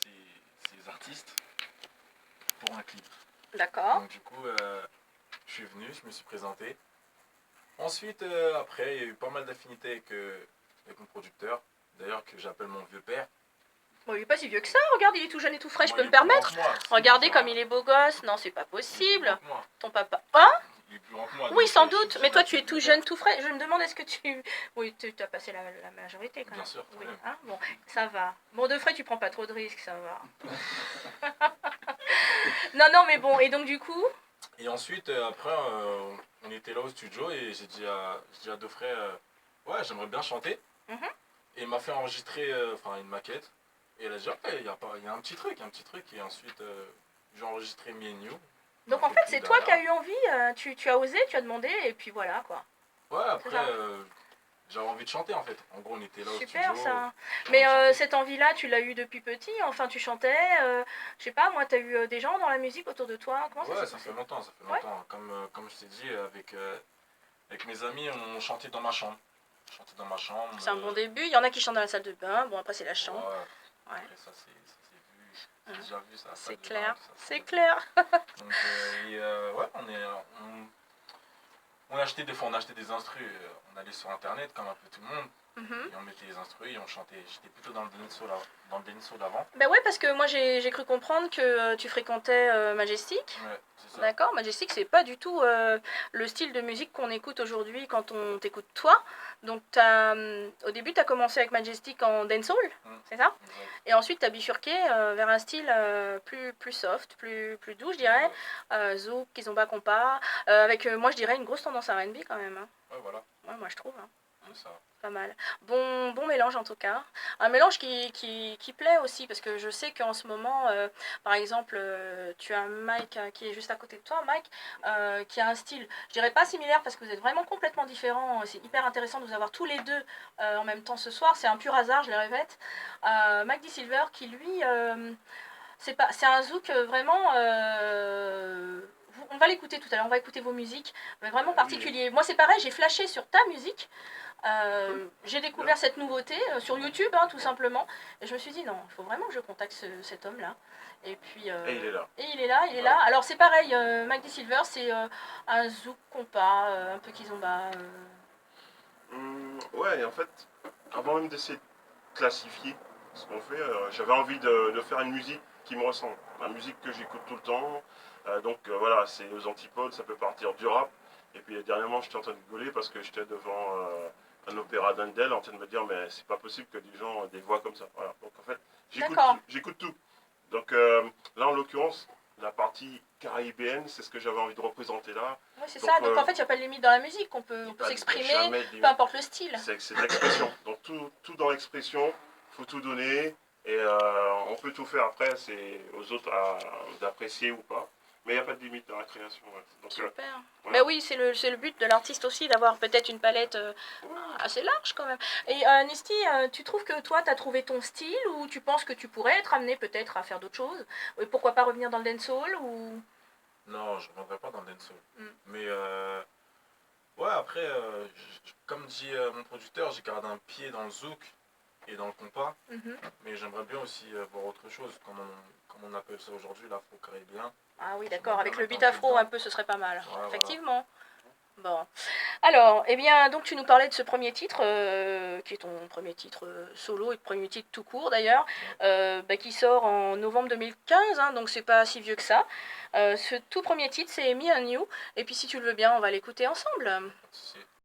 ces artistes pour un clip. D'accord. Donc du coup, je suis venu, je me suis présenté. Ensuite, après, il y a eu pas mal d'affinités avec mon producteur, d'ailleurs que j'appelle mon vieux père. Bon, il est pas si vieux que ça, regarde, il est tout jeune et tout frais, je Moi, peux il me est plus grand permettre. que moi. Regardez comme il est beau gosse, non, c'est pas Il est plus possible. grand que moi. Ton papa. Hein? Il est plus grand que moi. Oui, donc, sans je suis doute, obligé mais toi tu d'appeler es vieux tout père. jeune, tout frais. Je me demande, est-ce que tu. Oui, tu as passé la majorité quand Bien même. sûr, quand Oui, même. hein, bon, ça va. Bon, de frais, tu prends pas trop de risques, ça va. Non, non, mais bon, et donc du coup. Et ensuite, après, on était là au studio et j'ai dit à Defray, ouais, j'aimerais bien chanter. Mhm. Et il m'a fait enregistrer une maquette. Et elle a dit, ok, il y a un petit truc. Et ensuite, j'ai enregistré Me and You. Donc en fait, c'est toi qui as eu envie, tu as osé, tu as demandé, et puis voilà quoi. Ouais, après, j'avais envie de chanter en fait. En gros, on était là au studio. Super ça. Mais cette envie-là, tu l'as eu depuis petit, enfin tu chantais, je sais pas, moi, tu as eu des gens dans la musique autour de toi, comment ça Ouais, s'est ça passé? fait longtemps. Ouais. Comme je t'ai dit, avec mes amis, on chantait dans ma chambre. C'est un bon début, il y en a qui chantent dans la salle de bain, bon après c'est la chambre. Ouais. Ouais. Après, ça c'est vu. C'est déjà vu ça. C'est clair, c'est clair. Donc, ouais, on a acheté des fois, on a acheté des instrus, on allait sur internet comme un peu tout le monde. Et on mettait les instrus et on chantait. J'étais plutôt dans le dancehall d'avant. Bah ouais, parce que moi j'ai cru comprendre que tu fréquentais Majestic. Ouais, c'est ça. D'accord, Majestic c'est pas du tout le style de musique qu'on écoute aujourd'hui quand on t'écoute toi. Donc au début tu as commencé avec Majestic en dancehall, c'est ça? Exact. Et ensuite tu as bifurqué vers un style plus soft, plus doux je dirais, zouk, kizomba, compas, avec moi je dirais une grosse tendance R&B quand même. Hein. Ouais, voilà. Ouais, moi je trouve. Hein. C'est ça. Pas mal. Bon mélange en tout cas. Un mélange qui plaît aussi, parce que je sais qu'en ce moment, par exemple, tu as Mike qui est juste à côté de toi, Mike, qui a un style, je dirais pas similaire, parce que vous êtes vraiment complètement différents. C'est hyper intéressant de vous avoir tous les deux en même temps ce soir. C'est un pur hasard, je le répète. Mike D. Silver qui lui, c'est un zouk vraiment... on va l'écouter tout à l'heure, on va écouter vos musiques, mais vraiment particulier. Moi c'est pareil, j'ai flashé sur ta musique. J'ai découvert cette nouveauté sur YouTube, hein, tout simplement. Et je me suis dit, non, il faut vraiment que je contacte cet homme-là. Et puis. Et il est là. Et il est là. Alors c'est pareil, Magdi Silver, c'est un zouk compas, un peu kizomba. Ouais, et en fait, avant même d'essayer de classifier ce qu'on fait, j'avais envie de faire une musique qui me ressemble. La musique que j'écoute tout le temps. Donc voilà, c'est aux antipodes, ça peut partir du rap. Et puis dernièrement, j'étais en train de rigoler parce que j'étais devant un opéra d'Handel en train de me dire, mais c'est pas possible que des gens aient des voix comme ça. Voilà. Donc en fait, j'écoute tout. Donc là, en l'occurrence, la partie caribéenne, c'est ce que j'avais envie de représenter là. Oui, c'est ça. Donc en fait, il n'y a pas de limite dans la musique. On peut s'exprimer, peu importe le style. C'est de l'expression. Donc tout dans l'expression, il faut tout donner. Et on peut tout faire après, c'est aux autres d'apprécier ou pas. Mais il n'y a pas de limite dans la création. Ouais. Donc, super. Voilà. Ben oui, c'est le but de l'artiste aussi, d'avoir peut-être une palette assez large quand même. Et Nesty, tu trouves que toi, tu as trouvé ton style, ou tu penses que tu pourrais être amené peut-être à faire d'autres choses? Et pourquoi pas revenir dans le dancehall ou... Non, je ne reviendrai pas dans le dancehall. Mais ouais, après, comme dit mon producteur, j'ai gardé un pied dans le zouk et dans le compas. Mais j'aimerais bien aussi voir autre chose, comme on appelle ça aujourd'hui, l'afro-caribéen. Ah oui, d'accord, avec le beat afro un peu, ce serait pas mal. Ouais, effectivement. Voilà. Bon. Alors, eh bien, donc tu nous parlais de ce premier titre, qui est ton premier titre solo et premier titre tout court d'ailleurs, qui sort en novembre 2015, hein, donc c'est pas si vieux que ça. Ce tout premier titre, c'est Me and You, et puis si tu le veux bien, on va l'écouter ensemble.